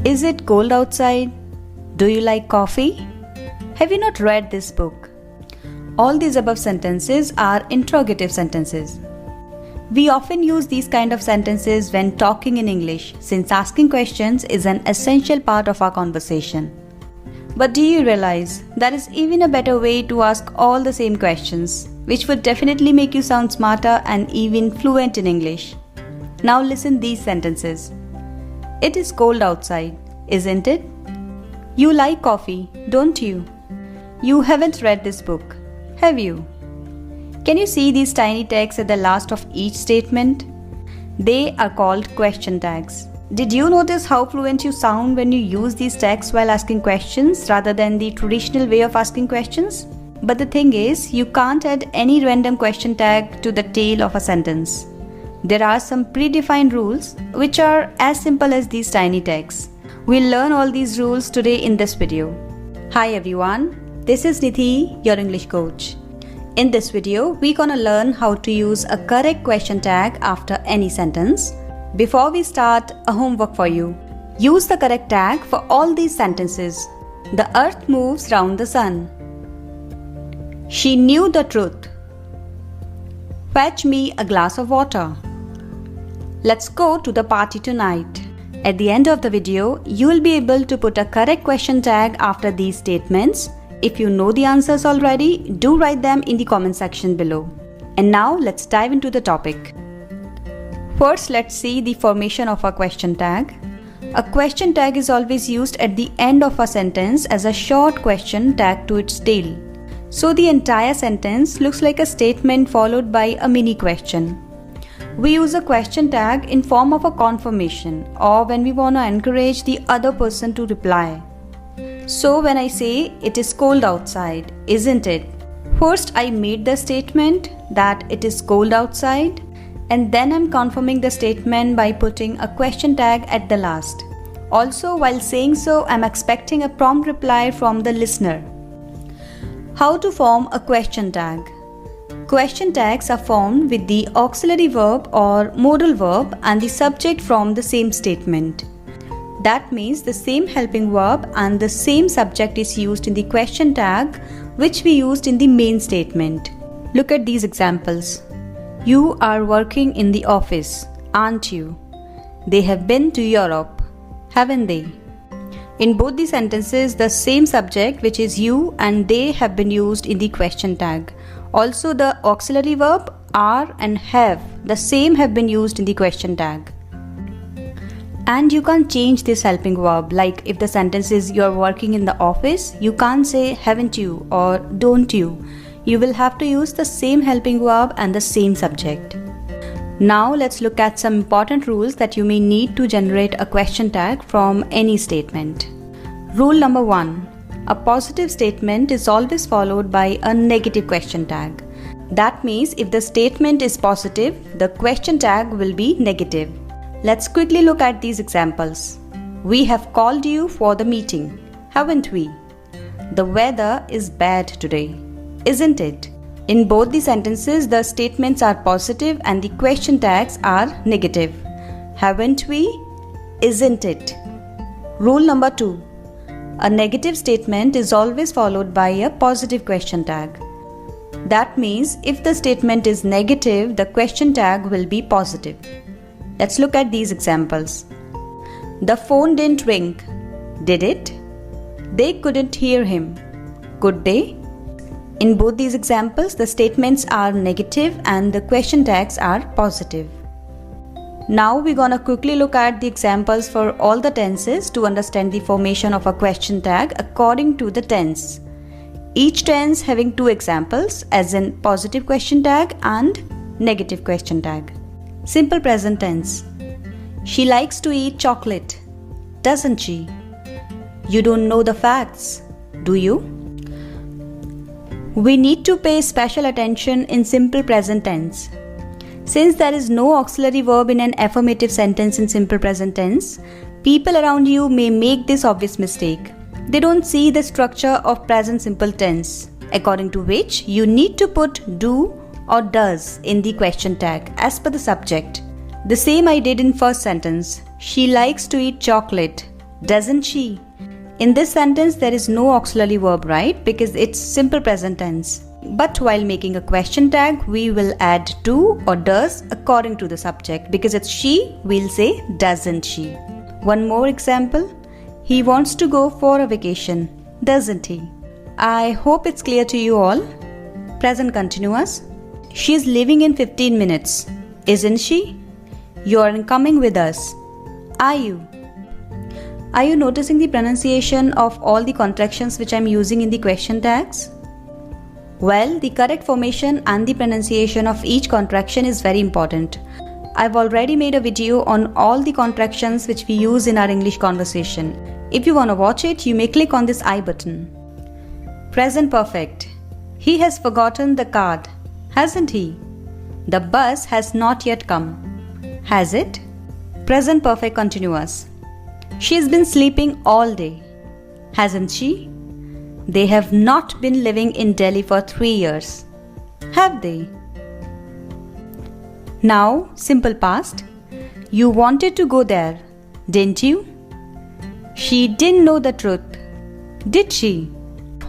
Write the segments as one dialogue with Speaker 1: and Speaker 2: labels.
Speaker 1: Is it cold outside? Do you like coffee? Have you not read this book? All these above sentences are interrogative sentences. We often use these kind of sentences when talking in English, since asking questions is an essential part of our conversation. But do you realize there is even a better way to ask all the same questions, which would definitely make you sound smarter and even fluent in English? Now listen these sentences. It is cold outside, isn't it? You like coffee, don't you? You haven't read this book, have you? Can you see these tiny tags at the last of each statement? They are called question tags. Did you notice how fluent you sound when you use these tags while asking questions rather than the traditional way of asking questions? But the thing is, you can't add any random question tag to the tail of a sentence. There are some predefined rules which are as simple as these tiny tags. We'll learn all these rules today in this video. Hi everyone, this is Nidhi, your English coach. In this video, we're gonna learn how to use a correct question tag after any sentence. Before we start, a homework for you. Use the correct tag for all these sentences. The earth moves round the sun. She knew the truth. Fetch me a glass of water. Let's go to the party tonight. At the end of the video, you will be able to put a correct question tag after these statements. If you know the answers already, do write them in the comment section below. And now let's dive into the topic. First, let's see the formation of a question tag. A question tag is always used at the end of a sentence as a short question tagged to its tail. So the entire sentence looks like a statement followed by a mini question. We use a question tag in form of a confirmation or when we want to encourage the other person to reply. So when I say, it is cold outside, isn't it? First I made the statement that it is cold outside, and then I'm confirming the statement by putting a question tag at the last. Also, while saying so, I'm expecting a prompt reply from the listener. How to form a question tag? Question tags are formed with the auxiliary verb or modal verb and the subject from the same statement. That means the same helping verb and the same subject is used in the question tag which we used in the main statement. Look at these examples. You are working in the office, aren't you? They have been to Europe, haven't they? In both the sentences, the same subject, which is you, and they have been used in the question tag. Also, the auxiliary verb are and have, the same have been used in the question tag. And you can't change this helping verb, like if the sentence is you're working in the office, you can't say haven't you or don't you. You will have to use the same helping verb and the same subject. Now let's look at some important rules that you may need to generate a question tag from any statement. Rule number 1. A positive statement is always followed by a negative question tag. That means if the statement is positive, the question tag will be negative. Let's quickly look at these examples. We have called you for the meeting, haven't we? The weather is bad today, isn't it? In both the sentences, the statements are positive and the question tags are negative. Haven't we? Isn't it? Rule number 2. A negative statement is always followed by a positive question tag. That means if the statement is negative, the question tag will be positive. Let's look at these examples. The phone didn't ring, did it? They couldn't hear him, could they? In both these examples, the statements are negative and the question tags are positive. Now we're gonna quickly look at the examples for all the tenses to understand the formation of a question tag according to the tense. Each tense having two examples, as in positive question tag and negative question tag. Simple present tense. She likes to eat chocolate, doesn't she? You don't know the facts, do you? We need to pay special attention in simple present tense. Since there is no auxiliary verb in an affirmative sentence in simple present tense, people around you may make this obvious mistake. They don't see the structure of present simple tense, according to which you need to put do or does in the question tag as per the subject. The same I did in first sentence. She likes to eat chocolate, Doesn't she? In this sentence, there is no auxiliary verb, right? Because it's simple present tense. But while making a question tag, we will add do or does according to the subject. Because it's she, we'll say doesn't she. One more example. He wants to go for a vacation, doesn't he? I hope it's clear to you all. Present continuous. She's leaving in 15 minutes, isn't she? You're coming with us. Are you? Are you noticing the pronunciation of all the contractions which I'm using in the question tags? Well, the correct formation and the pronunciation of each contraction is very important. I've already made a video on all the contractions which we use in our English conversation. If you want to watch it, you may click on this I button. Present perfect. He has forgotten the card, hasn't he? The bus has not yet come. Has it? Present perfect continuous. She's been sleeping all day, hasn't she? They have not been living in Delhi for 3 years, have they? Now, simple past. You wanted to go there, didn't you? She didn't know the truth, did she?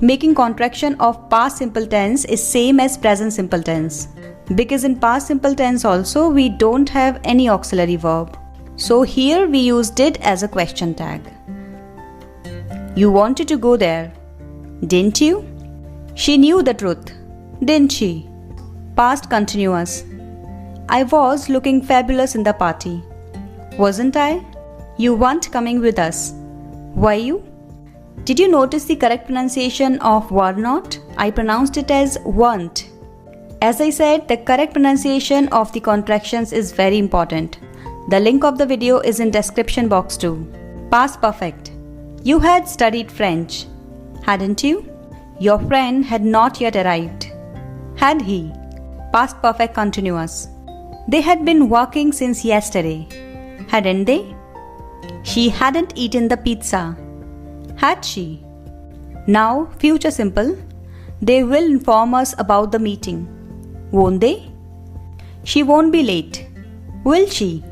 Speaker 1: Making contraction of past simple tense is same as present simple tense. Because in past simple tense also, we don't have any auxiliary verb. So here we use did as a question tag. You wanted to go there, didn't you? She knew the truth, didn't she? Past continuous. I was looking fabulous in the party, wasn't I? You weren't coming with us, were you? Did you notice the correct pronunciation of were not? I pronounced it as weren't. As I said, the correct pronunciation of the contractions is very important. The link of the video is in description box too. Past perfect. You had studied French, hadn't you? Your friend had not yet arrived, had he? Past perfect continuous. They had been working since yesterday, hadn't they? She hadn't eaten the pizza, had she? Now, future simple. They will inform us about the meeting, won't they? She won't be late, will she?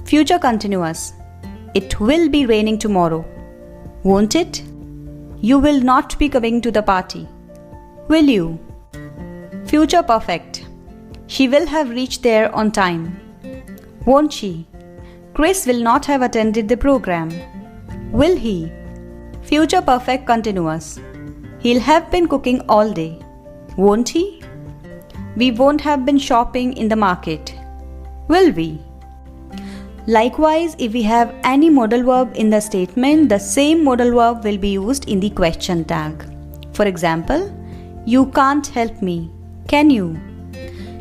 Speaker 1: Future continuous. It will be raining tomorrow, won't it? You will not be coming to the party, will you? Future perfect. She will have reached there on time, won't she? Chris will not have attended the program, will he? Future perfect continuous. He'll have been cooking all day, won't he? We won't have been shopping in the market, will we? Likewise, if we have any modal verb in the statement, the same modal verb will be used in the question tag. For example, you can't help me, can you?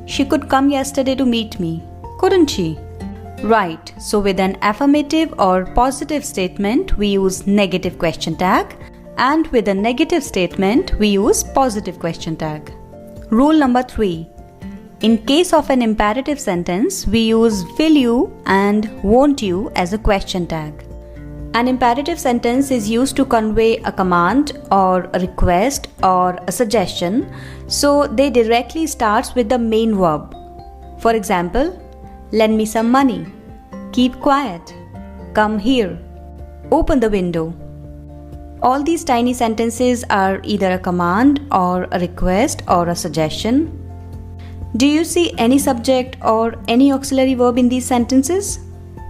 Speaker 1: She could come yesterday to meet me, couldn't she? Right, so with an affirmative or positive statement, we use negative question tag, and with a negative statement, we use positive question tag. Rule number 3. In case of an imperative sentence, we use will you and won't you as a question tag. An imperative sentence is used to convey a command or a request or a suggestion, so they directly starts with the main verb. For example, lend me some money, keep quiet, come here, open the window. All these tiny sentences are either a command or a request or a suggestion. Do you see any subject or any auxiliary verb in these sentences?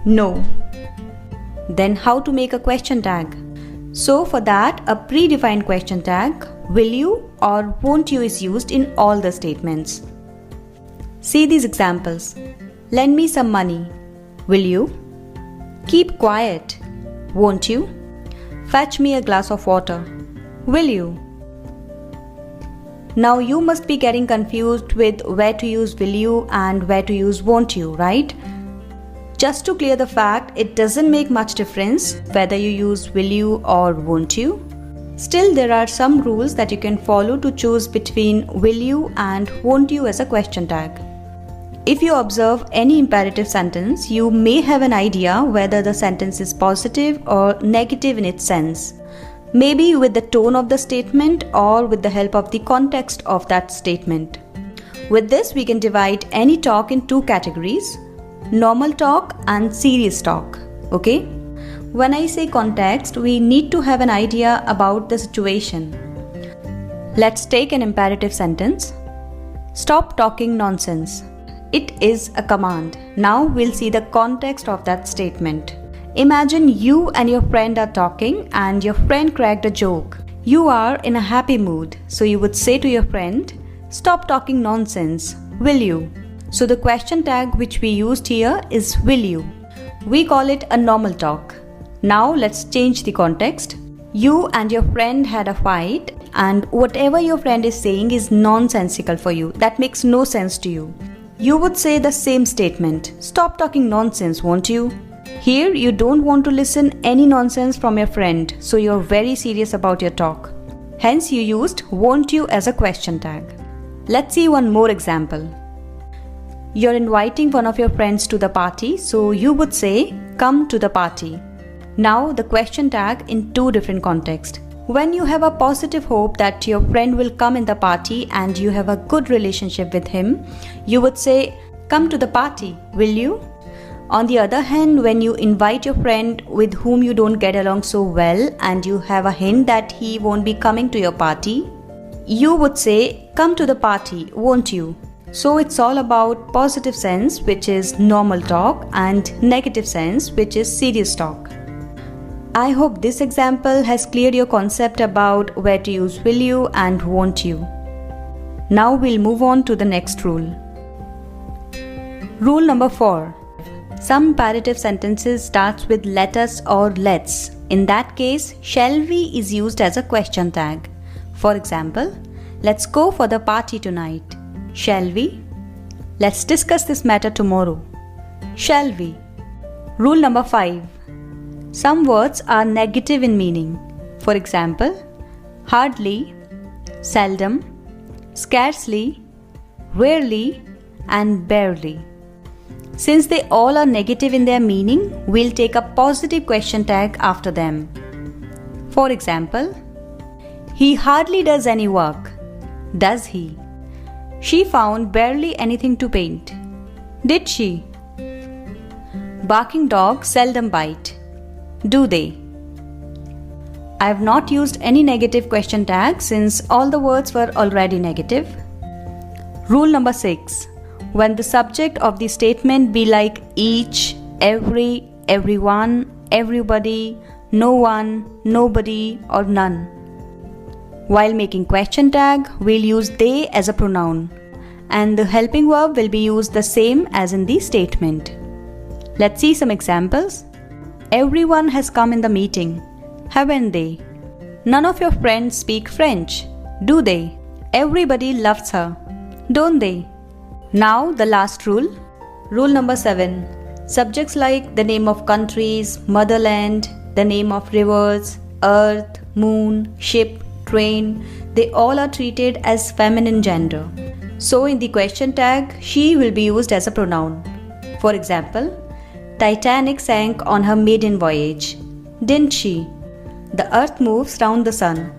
Speaker 1: No. Then how to make a question tag? So for that, a predefined question tag, will you or won't you is used in all the statements. See these examples. Lend me some money. Will you? Keep quiet. Won't you? Fetch me a glass of water. Will you? Now you must be getting confused with where to use will you and where to use won't you, right? Just to clear the fact, it doesn't make much difference whether you use will you or won't you. Still, there are some rules that you can follow to choose between will you and won't you as a question tag. If you observe any imperative sentence, you may have an idea whether the sentence is positive or negative in its sense. Maybe with the tone of the statement or with the help of the context of that statement. With this, we can divide any talk in two categories, normal talk and serious talk. Okay? When I say context, we need to have an idea about the situation. Let's take an imperative sentence. Stop talking nonsense. It is a command. Now we'll see the context of that statement. Imagine you and your friend are talking and your friend cracked a joke. You are in a happy mood, so you would say to your friend, "Stop talking nonsense, will you?" So the question tag which we used here is will you. We call it a normal talk. Now let's change the context. You and your friend had a fight and whatever your friend is saying is nonsensical for you. That makes no sense to you. You would say the same statement. Stop talking nonsense, won't you? Here you don't want to listen any nonsense from your friend, so you're very serious about your talk. Hence you used won't you as a question tag. Let's see one more example. You're inviting one of your friends to the party, so you would say come to the party. Now the question tag in two different contexts. When you have a positive hope that your friend will come in the party and you have a good relationship with him, you would say come to the party, will you? On the other hand, when you invite your friend with whom you don't get along so well and you have a hint that he won't be coming to your party, you would say come to the party, won't you? So it's all about positive sense, which is normal talk, and negative sense, which is serious talk. I hope this example has cleared your concept about where to use will you and won't you. Now we'll move on to the next rule. Rule number 4. Some imperative sentences starts with let us or let's. In that case, shall we is used as a question tag. For example, let's go for the party tonight. Shall we? Let's discuss this matter tomorrow. Shall we? Rule number 5. Some words are negative in meaning. For example, hardly, seldom, scarcely, rarely, and barely. Since they all are negative in their meaning, we'll take a positive question tag after them. For example, he hardly does any work. Does he? She found barely anything to paint. Did she? Barking dogs seldom bite. Do they? I have not used any negative question tag since all the words were already negative. Rule number 6. When the subject of the statement be like each, every, everyone, everybody, no one, nobody, or none. While making question tag, we'll use they as a pronoun, and the helping verb will be used the same as in the statement. Let's see some examples. Everyone has come in the meeting, haven't they? None of your friends speak French, do they? Everybody loves her, don't they? Now the last rule. Rule number 7. Subjects like the name of countries, motherland, the name of rivers, earth, moon, ship, train, they all are treated as feminine gender. So in the question tag, she will be used as a pronoun. For example, Titanic sank on her maiden voyage. Didn't she? The earth moves round the sun.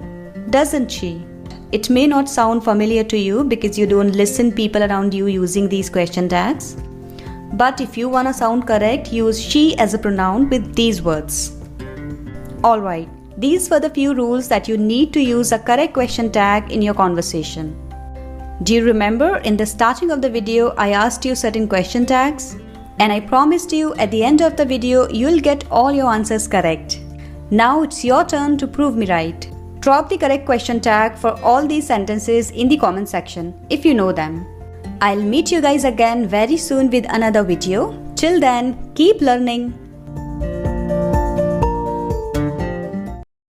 Speaker 1: Doesn't she? It may not sound familiar to you because you don't listen people around you using these question tags. But if you wanna sound correct, use she as a pronoun with these words. Alright, these were the few rules that you need to use a correct question tag in your conversation. Do you remember in the starting of the video I asked you certain question tags? And I promised you at the end of the video you'll get all your answers correct. Now it's your turn to prove me right. Drop the correct question tag for all these sentences in the comment section if you know them. I'll meet you guys again very soon with another video. Till then, keep learning.